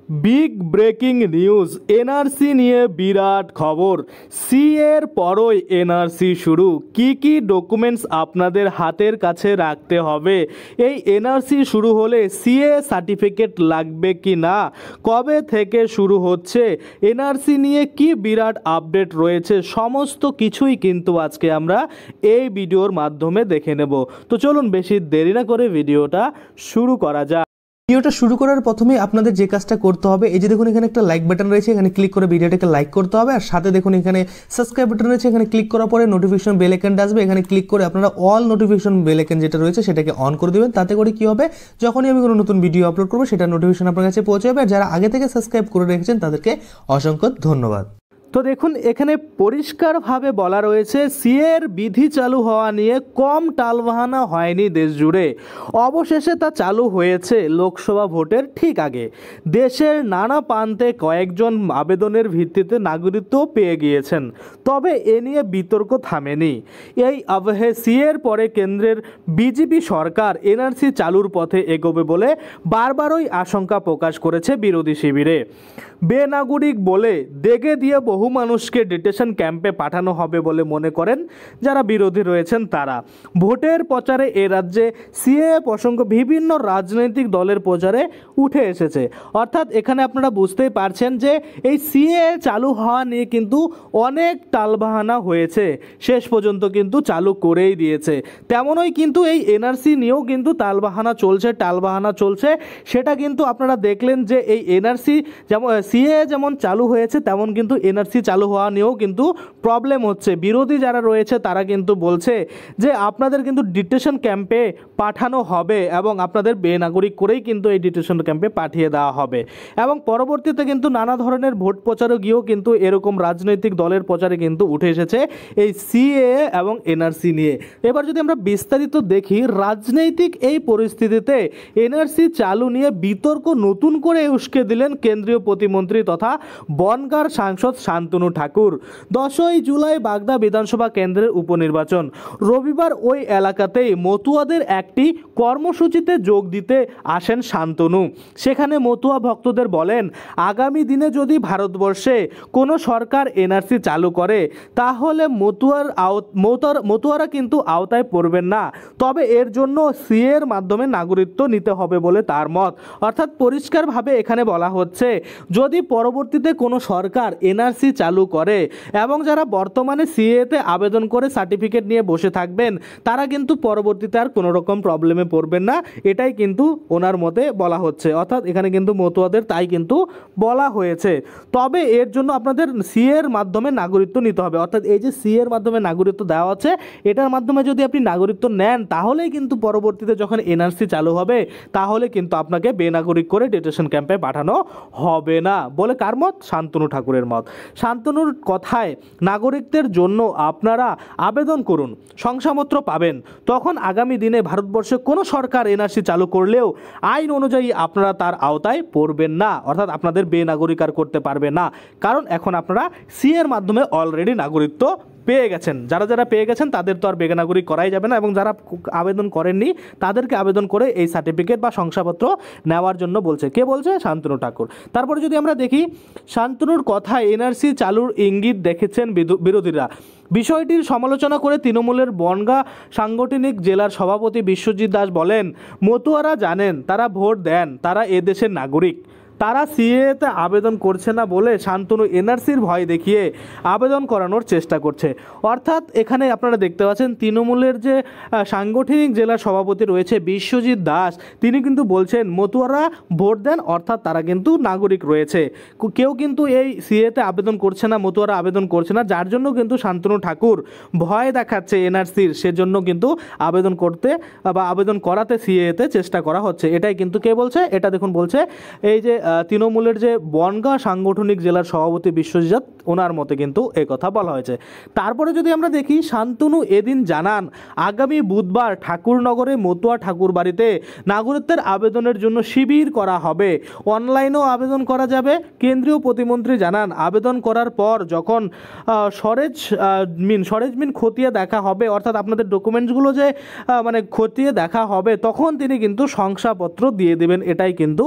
Big breaking news, NRC নিয়ে বিরাট খবর। সিএর পরই এনআরসি শুরু। কি ডকুমেন্টস আপনাদের হাতের কাছে রাখতে হবে? এই এনআরসি শুরু হলে সিএ সার্টিফিকেট লাগবে কি না? কবে থেকে শুরু হচ্ছে? এনআরসি নিয়ে কি বিরাট আপডেট রয়েছে? সমস্ত কিছুই কিন্তু আজকে আমরা এই ভিডিওর মাধ্যমে দেখে নেব। তো চলুন বেশি দেরি না করে ভিডিওটা শুরু করা যাক। ভিডিওটা শুরু করার প্রথমে আপনাদের যে কাজটা করতে হবে, এই যে দেখুন এখানে একটা লাইক বাটন রয়েছে, এখানে ক্লিক করে ভিডিওটাকে লাইক করতে হবে। আর সাথে দেখুন এখানে সাবস্ক্রাইব বাটন রয়েছে, এখানে ক্লিক করার পরে নোটিফিকেশন বেল আইকনটা আসবে, এখানে ক্লিক করে আপনারা অল নোটিফিকেশন বেল আইকন যেটা রয়েছে সেটাকে অন করে দেবেন। তাতে করে কি হবে, যখনই আমি কোনো নতুন ভিডিও আপলোড করবো সেটা নোটিফিকেশন আপনার কাছে পৌঁছে যাবে। আর যারা আগে থেকে সাবস্ক্রাইব করে রেখেছেন তাদেরকে অসংখ্য ধন্যবাদ। তো দেখুন এখানে পরিষ্কারভাবে বলা রয়েছে সিএর বিধি চালু হওয়া নিয়ে কম টালবাহানা হয়নি দেশ জুড়ে। অবশেষে তা চালু হয়েছে লোকসভা ভোটের ঠিক আগে। দেশের নানা প্রান্তে কয়েকজন আবেদনের ভিত্তিতে নাগরিকত্ব পেয়ে গিয়েছেন, তবে এ নিয়ে বিতর্ক থামেনি। এই আবহে সিএর পরে কেন্দ্রের বিজেপি সরকার এনআরসি চালুর পথে এগোবে বলে বারবারই আশঙ্কা প্রকাশ করেছে বিরোধী শিবিরে। বেনাগরিক বলে দেগে দিয়ে বহু মানুষকে ডিটেনশন ক্যাম্পে পাঠানো হবে বলে মনে করেন যারা বিরোধী রয়েছেন তারা। ভোটের প্রচারে এ রাজ্যে সিএ প্রসঙ্গ বিভিন্ন রাজনৈতিক দলের প্রচারে উঠে এসেছে। অর্থাৎ এখানে আপনারা বুঝতেই পারছেন যে এই সিএ চালু হওয়া নিয়ে কিন্তু অনেক টালবাহানা হয়েছে, শেষ পর্যন্ত কিন্তু চালু করেই দিয়েছে। তেমনই কিন্তু এই এনআরসি নিয়েও কিন্তু টালবাহানা চলছে। সেটা কিন্তু আপনারা দেখলেন যে এই এনআরসি যেমন সিএ যেমন চালু হয়েছে তেমন কিন্তু এনআরসি চালু হওয়া নিয়েও কিন্তু প্রবলেম হচ্ছে। বিরোধী যারা রয়েছে তারা কিন্তু বলছে যে আপনাদের কিন্তু ডিটেনশন ক্যাম্পে পাঠানো হবে এবং আপনাদের বেনাগরিক করেই কিন্তু এই ডিটেনশন ক্যাম্পে পাঠিয়ে দেওয়া হবে। এবং পরবর্তীতে কিন্তু নানা ধরনের ভোট প্রচারে গিয়েও কিন্তু এরকম রাজনৈতিক দলের প্রচারে কিন্তু উঠে এসেছে এই সিএ এবং এনআরসি নিয়ে। এবার যদি আমরা বিস্তারিত দেখি, রাজনৈতিক এই পরিস্থিতিতে এনআরসি চালু নিয়ে বিতর্ক নতুন করে উস্কে দিলেন কেন্দ্রীয় প্রতিমন্ত্রী তথা বনগাঁর সাংসদ শান্তনু ঠাকুর। 10ই জুলাই বাগদা বিধানসভা কেন্দ্রের উপনির্বাচন। রবিবার ওই এলাকাতেই মতুয়াদের একটি কর্মসূচিতে যোগ দিতে আসেন শান্তনু। সেখানে মতুয়া ভক্তদের বলেন, আগামী দিনে যদি ভারতবর্ষে কোনো সরকার এনআরসি চালু করে তাহলে মতুয়ারা কিন্তু আওতায় পড়বেন না, তবে এর জন্য সিএর মাধ্যমে নাগরিকত্ব নিতে হবে বলে তার মত। অর্থাৎ পরিষ্কারভাবে এখানে বলা হচ্ছে যদি পরবর্তীতে কোনো সরকার এনআরসি চালু করে এবং যারা বর্তমানে সিএতে আবেদন করে সার্টিফিকেট নিয়ে বসে থাকবেন তারা কিন্তু পরবর্তীতে আর কোনো রকম প্রবলেমে পড়বেন না, এটাই কিন্তু ওনার মতে বলা হচ্ছে। অর্থাৎ এখানে কিন্তু মতুয়াদের তাই কিন্তু বলা হয়েছে। তবে এর জন্য আপনাদের সিএর মাধ্যমে নাগরিকত্ব নিতে হবে। অর্থাৎ এই যে সিএর মাধ্যমে নাগরিকত্ব দেওয়া হচ্ছে, এটার মাধ্যমে যদি আপনি নাগরিকত্ব নেন তাহলেই কিন্তু পরবর্তীতে যখন এনআরসি চালু হবে তাহলে কিন্তু আপনাকে বেনাগরিক করে ডিটেনশন ক্যাম্পে পাঠানো হবে না বলে কার মত? শান্তনু ঠাকুরের মত। শান্তনুর কথায় নাগরিকদের জন্য আপনারা আবেদন করুন, শংসাপত্র পাবেন, তখন আগামী দিনে ভারতবর্ষে কোনো সরকার এনআরসি চালু করলেও আইন অনুযায়ী আপনারা তার আওতায় পড়বেন না, অর্থাৎ আপনাদের বেনাগরিক আর করতে পারবে না। কারণ এখন আপনারা সিএর মাধ্যমে অলরেডি নাগরিকত্ব পেয়ে গেছেন। যারা পেয়ে গেছেন তাদের তো আর বেনাগরিক করাই যাবে না, এবং যারা আবেদন করেননি তাদেরকে আবেদন করে এই সার্টিফিকেট বা শংসাপত্র নেওয়ার জন্য বলছে। কে বলছে? শান্তনু ঠাকুর। তারপরে যদি আমরা দেখি, শান্তনুর কথায় এনআরসি চালুর ইঙ্গিত দেখেছেন বিরোধীরা। বিষয়টির সমালোচনা করে তৃণমূলের বনগাঁ সাংগঠনিক জেলার সভাপতি বিশ্বজিৎ দাস বলেন, মতুয়ারা জানেন, তারা ভোট দেন, তারা এদেশের নাগরিক, তারা সিএতে আবেদন করছে না বলে শান্তনু এনআরসির ভয় দেখিয়ে আবেদন করানোর চেষ্টা করছে। অর্থাৎ এখানে আপনারা দেখতে পাচ্ছেন তৃণমূলের যে সাংগঠনিক জেলার সভাপতি রয়েছে বিশ্বজিৎ দাস, তিনি কিন্তু বলছেন মতুয়ারা ভোট দেন, অর্থাৎ তারা কিন্তু নাগরিক রয়েছে। কেউ কিন্তু এই সিএতে আবেদন করছে না, মতুয়ারা আবেদন করছে না, যার জন্য কিন্তু শান্তনু ঠাকুর ভয় দেখাচ্ছে এনআরসির, সেজন্য কিন্তু আবেদন করতে বা আবেদন করাতে সিএতে চেষ্টা করা হচ্ছে। এটাই কিন্তু কে বলছে? এটা দেখুন বলছে এই যে তৃণমূলের যে বনগাঁ সাংগঠনিক জেলার সভাপতি বিশ্বজিৎ, ওনার মতে কিন্তু এই কথা বলা হয়েছে। তারপরে যদি আমরা দেখি, শান্তনু এদিন জানান আগামী বুধবার ঠাকুরনগরে মতুয়া ঠাকুর বাড়িতে নাগরিকত্বের আবেদনের জন্য শিবির করা হবে, অনলাইনেও আবেদন করা যাবে। কেন্দ্রীয় প্রতিমন্ত্রী জানান আবেদন করার পর যখন সরেজমিন খতিয়ে দেখা হবে, অর্থাৎ আপনাদের ডকুমেন্টসগুলো যে খতিয়ে দেখা হবে, তখন তিনি কিন্তু শংসাপত্র দিয়ে দেবেন, এটাই কিন্তু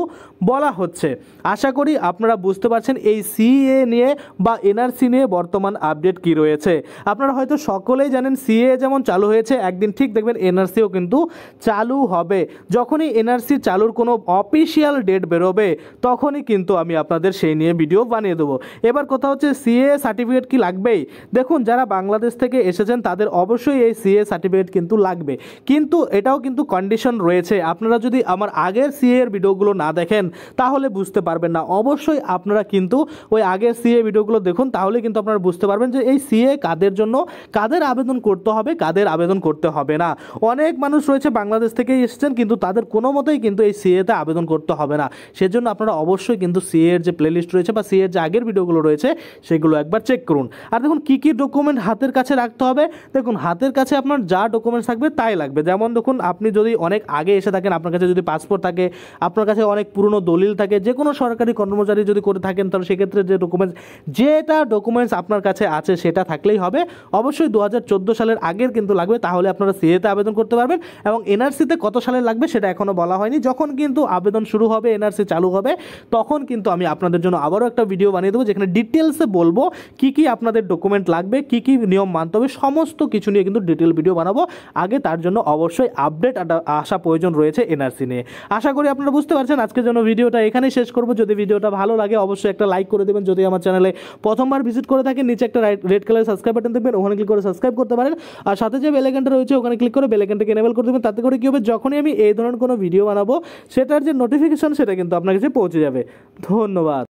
বলা হচ্ছে। আশা করি আপনারা বুঝতে পারছেন এই সিএ নিয়ে বা এনআরসি নিয়ে বর্তমান আপডেট কি রয়েছে। আপনারা হয়তো সকলেই জানেন সিএ যেমন চালু হয়েছে, একদিন ঠিক দেখবেন এনআরসিও কিন্তু চালু হবে। যখনই এনআরসি চালুর কোনো অফিসিয়াল ডেট বেরোবে তখনই কিন্তু আমি আপনাদের সেই নিয়ে ভিডিও বানিয়ে দেবো। এবার কথা হচ্ছে সিএ সার্টিফিকেট কি লাগবেই? দেখুন, যারা বাংলাদেশ থেকে এসেছেন তাদের অবশ্যই এই সিএ সার্টিফিকেট কিন্তু লাগবে, কিন্তু এটাও কিন্তু কন্ডিশন রয়েছে। আপনারা যদি আমার আগের সিএ এর ভিডিওগুলো না দেখেন তাহলে বুঝতে পারবেন না। অবশ্যই আপনারা কিন্তু ওই আগের সিএ ভিডিওগুলো দেখুন, তাহলে কিন্তু আপনারা বুঝতে পারবেন যে এই সিএ কাদের জন্য, কাদের আবেদন করতে হবে, কাদের আবেদন করতে হবে না। অনেক মানুষ রয়েছে বাংলাদেশ থেকেই এসেছেন কিন্তু তাদের কোনো মতেই কিন্তু এই সিএতে আবেদন করতে হবে না। সেজন্য আপনারা অবশ্যই কিন্তু সিএ এর যে প্লেলিস্ট রয়েছে বা সিএ এর যে আগের ভিডিওগুলো রয়েছে সেগুলো একবার চেক করুন। আর দেখুন কী কী ডকুমেন্ট হাতের কাছে রাখতে হবে। দেখুন, হাতের কাছে আপনার যা ডকুমেন্টস থাকবে তাই লাগবে। যেমন দেখুন, আপনি যদি অনেক আগে এসে থাকেন, আপনার কাছে যদি পাসপোর্ট থাকে, আপনার কাছে অনেক পুরনো দলিল থাকে, যে কোনো সরকারি কর্মচারী যদি করে থাকেন তাহলে সেক্ষেত্রে যে ডকুমেন্টস আপনার কাছে আছে সেটা থাকলেই হবে। অবশ্যই 2014 সালের আগের কিন্তু লাগবে, তাহলে আপনারা সিএতে আবেদন করতে পারবেন। এবং এনআরসিতে কত সালে লাগবে সেটা এখনও বলা হয়নি। যখন কিন্তু আবেদন শুরু হবে, এনআরসি চালু হবে, তখন কিন্তু আমি আপনাদের জন্য আবারও একটা ভিডিও বানিয়ে দেবো যেখানে ডিটেলসে বলবো কি কি আপনাদের ডকুমেন্ট লাগবে, কি কি নিয়ম মানতে হবে, সমস্ত কিছু নিয়ে কিন্তু ডিটেল ভিডিও বানাবো। আগে তার জন্য অবশ্যই আপডেট আসা প্রয়োজন রয়েছে এনআরসি নিয়ে। আশা করি আপনারা বুঝতে পারছেন। আজকের জন্য ভিডিওটা এখানেই শেষ করবো। যদি ভিডিওটা ভালো লাগে অবশ্যই একটা লাইক করে দেবেন। যদি আমার চ্যানেলে প্রথমবার ভিজিট করে থাকেন, নিচে একটা রেড কালার সাবস্ক্রাইব বাটন দেখবেন, ওখানে ক্লিক করে সাবস্ক্রাইব করতে পারেন। আর সাথে যে বেল আইকনটা রয়েছে ওখানে ক্লিক করে বেল আইকনটাকে এনেবল করে দেবেন। তাতে করে কী হবে, যখনই আমি এই ধরনের কোনো ভিডিও বানাবো সেটার যে নোটিফিকেশন সেটা কিন্তু আপনার কাছে পৌঁছে যাবে। ধন্যবাদ।